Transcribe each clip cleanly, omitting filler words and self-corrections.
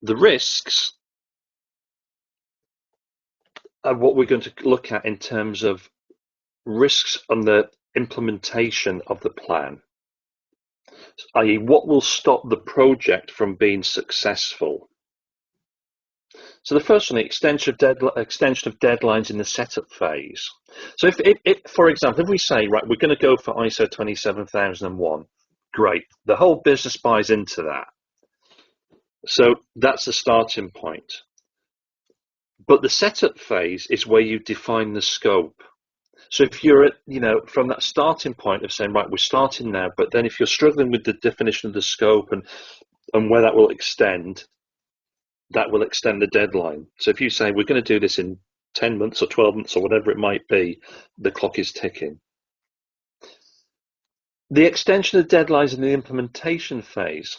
The risks are what we're going to look at in terms of risks on the implementation of the plan, i.e. what will stop the project from being successful. So the first one, the extension of deadlines in the setup phase. So if, for example, if we say, right, we're going to go for ISO 27001, great, the whole business buys into that. So that's the starting point. But the setup phase is where you define the scope. So if you're at, from that starting point of saying, right, we're starting now, but then if you're struggling with the definition of the scope and where that will extend the deadline. So if you say we're going to do this in 10 months or 12 months or whatever it might be, the clock is ticking. The extension of deadlines in the implementation phase.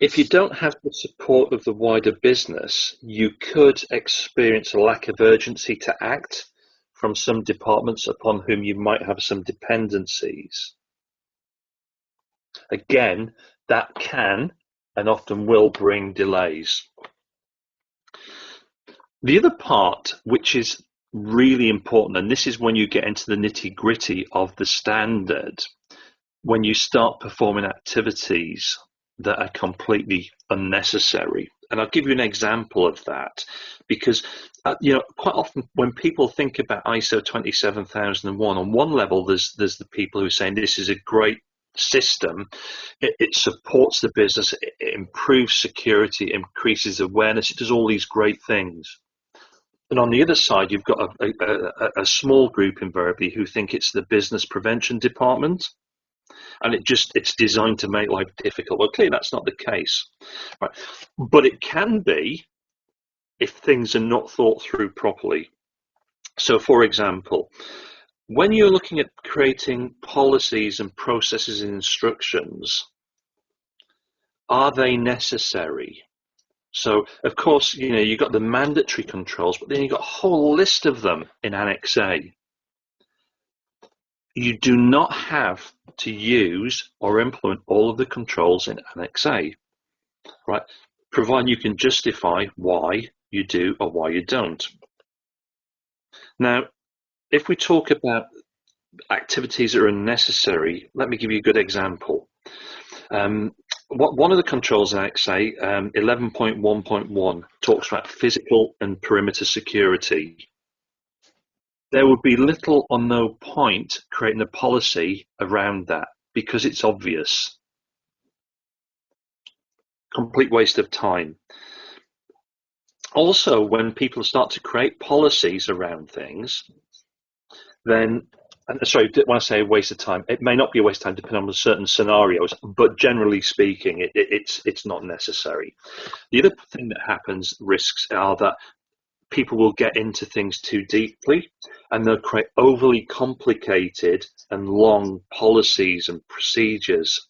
If you don't have the support of the wider business, you could experience a lack of urgency to act from some departments upon whom you might have some dependencies. Again, that can and often will bring delays. The other part, which is really important, and this is when you get into the nitty-gritty of the standard, when you start performing activities that are completely unnecessary. And I'll give you an example of that, because quite often when people think about ISO 27001, on one level there's the people who are saying this is a great system, it supports the business, it improves security, it increases awareness, it does all these great things. And on the other side, you've got a small group invariably who think it's the business prevention department, and it's designed to make life difficult. Well, clearly that's not the case, right? But it can be if things are not thought through properly. So, for example, when you're looking at creating policies and processes and instructions, are they necessary? So, of course, you've got the mandatory controls, but then you've got a whole list of them in Annex A. You do not have to use or implement all of the controls in Annex A, right? Provided you can justify why you do or why you don't. Now, if we talk about activities that are unnecessary, let me give you a good example. One of the controls in Annex A, 11.1.1, talks about physical and perimeter security. There would be little or no point creating a policy around that because it's obvious. Complete waste of time. Also, when people start to create policies around things, then, sorry, when I say a waste of time, it may not be a waste of time depending on certain scenarios, but generally speaking, it's not necessary. The other thing that happens, risks, are that people will get into things too deeply and they'll create overly complicated and long policies and procedures.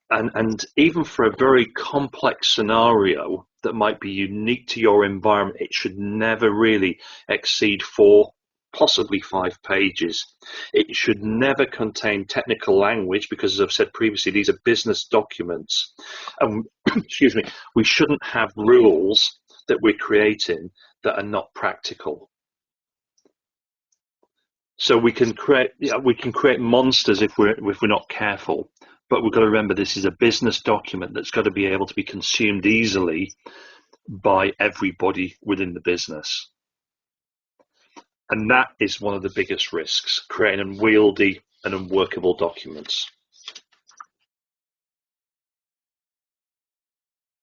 And even for a very complex scenario that might be unique to your environment, it should never really exceed 4, possibly 5 pages. It should never contain technical language because, as I've said previously, these are business documents. And excuse me, we shouldn't have rules that we're creating that are not practical. So we can create monsters if we're not careful. But we've got to remember this is a business document that's got to be able to be consumed easily by everybody within the business. And that is one of the biggest risks, creating unwieldy and unworkable documents.